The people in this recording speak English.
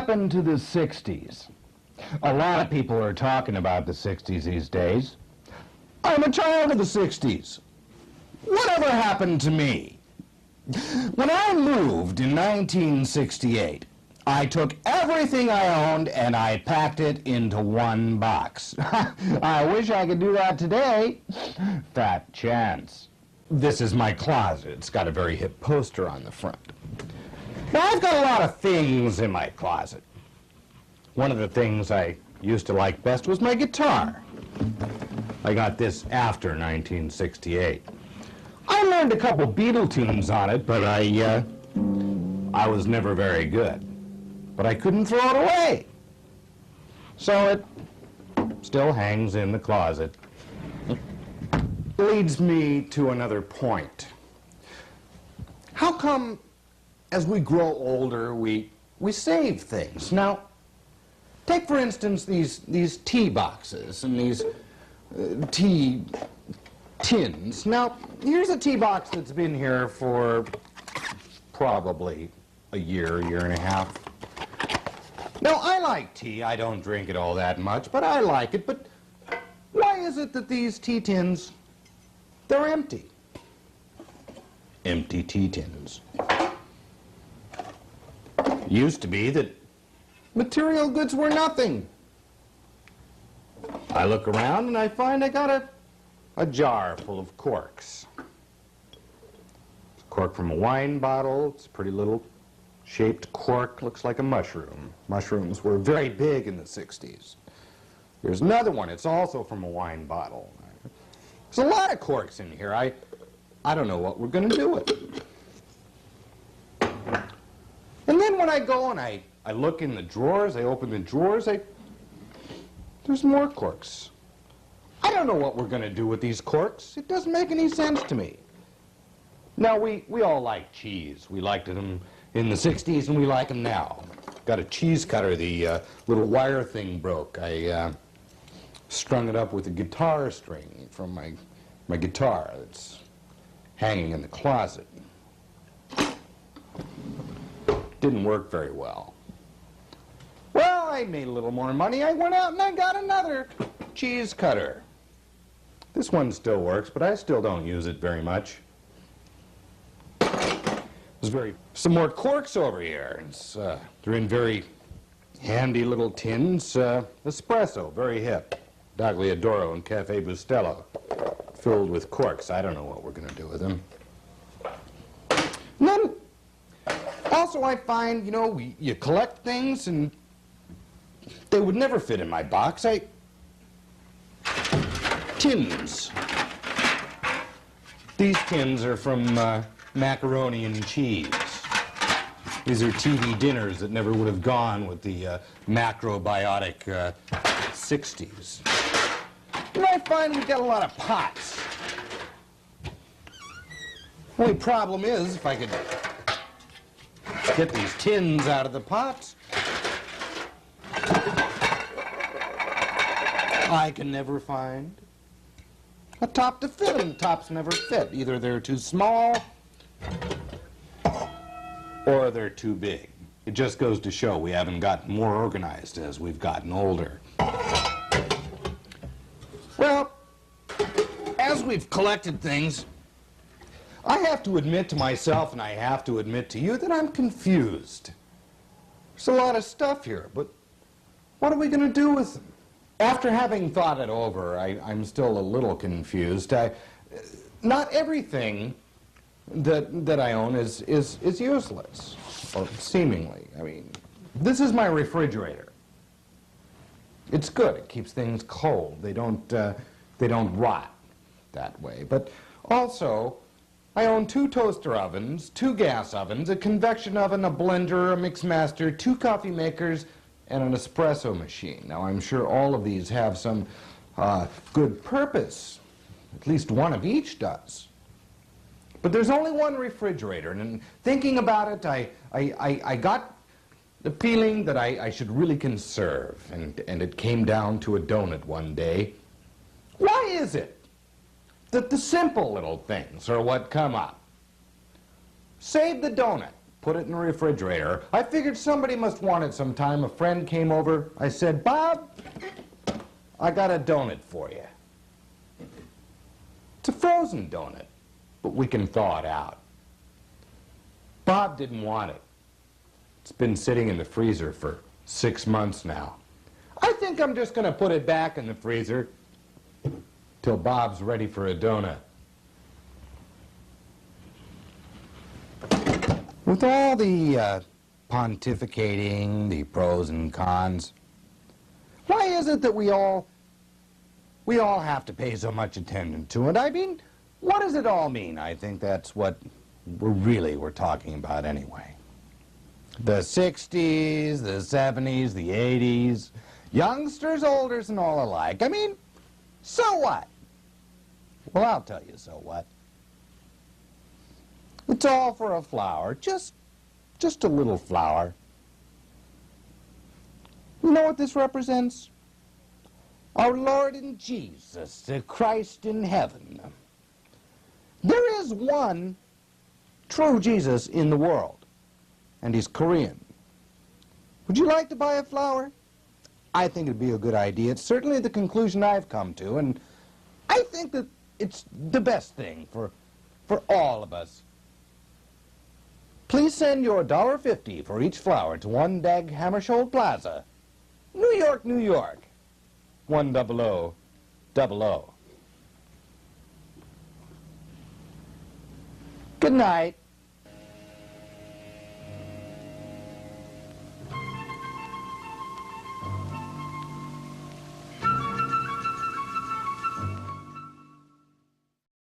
happened to the 60s? A lot of people are talking about the 60s these days. I'm a child of the 60s. Whatever happened to me? When I moved in 1968, I took everything I owned and I packed it into one box. I wish I could do that today. Fat chance. This is my closet. It's got a very hip poster on the front. Now, I've got a lot of things in my closet. One of the things I used to like best was my guitar. I got this after 1968. I learned a couple Beatle tunes on it, but I was never very good. But I couldn't throw it away. So it still hangs in the closet. Leads me to another point. How come as we grow older we save things? Now, take for instance these tea boxes and these tea tins. Now, here's a tea box that's been here for probably a year and a half. Now, I like tea. I don't drink it all that much, but I like it. But why is it that these tea tins, they're empty? Empty tea tins. Used to be that material goods were nothing. I look around and I find I got a jar full of corks. It's a cork from a wine bottle. It's a pretty little shaped cork, looks like a mushroom. Mushrooms were very big in the 60s. Here's another one. It's also from a wine bottle. There's a lot of corks in here. I don't know what we're going to do with it. And then when I go and I look in the drawers, I open the drawers, there's more corks. I don't know what we're going to do with these corks. It doesn't make any sense to me. Now, we all like cheese. We liked them in the 60s, and we like them now. Got a cheese cutter. The little wire thing broke. I strung it up with a guitar string from my guitar that's hanging in the closet. Didn't work very well. Well, I made a little more money. I went out and I got another cheese cutter. This one still works, but I still don't use it very much. Some more corks over here. They're in very handy little tins. Espresso, very hip. Dagliadoro and Cafe Bustelo, filled with corks. I don't know what we're going to do with them. And then, also I find, you know, you collect things and they would never fit in my box. Tins. These tins are from macaroni and cheese. These are TV dinners that never would have gone with the macrobiotic 60s. And I find we've got a lot of pots. Only problem is, if I could get these tins out of the pots, I can never find a top to fit them. Tops never fit. Either they're too small or they're too big. It just goes to show we haven't gotten more organized as we've gotten older. Well, as we've collected things, I have to admit to myself and I have to admit to you that I'm confused. There's a lot of stuff here, but what are we going to do with them? After having thought it over, I'm still a little confused. Not everything that I own is useless, or seemingly. I mean, this is my refrigerator. It's good. It keeps things cold. They don't rot that way. But also, I own 2 toaster ovens, 2 gas ovens, a convection oven, a blender, a mixmaster, 2 coffee makers, and an espresso machine. Now, I'm sure all of these have some good purpose. At least one of each does. But there's only one refrigerator, and in thinking about it, I got the feeling that I should really conserve, and it came down to a donut one day. Why is it that the simple little things are what come up? Save the donut. put it in the refrigerator. I figured somebody must want it sometime. A friend came over. I said, Bob, I got a donut for you. It's a frozen donut, but we can thaw it out. Bob didn't want it. It's been sitting in the freezer for 6 months now. I think I'm just going to put it back in the freezer till Bob's ready for a donut. With all the pontificating, the pros and cons, why is it that we all have to pay so much attention to it? I mean, what does it all mean? I think that's what we're talking about anyway. The 60s, the 70s, the 80s, youngsters, olders, and all alike. I mean, so what? Well, I'll tell you so what. It's all for a flower, just a little flower. You know what this represents? Our Lord and Jesus, the Christ in heaven. There is one true Jesus in the world, and he's Korean. Would you like to buy a flower? I think it'd be a good idea. It's certainly the conclusion I've come to, and I think that it's the best thing for all of us. Please send your $1.50 for each flower to 1 Dag Hammarskjöld Plaza, New York, New York, 10000. Good night.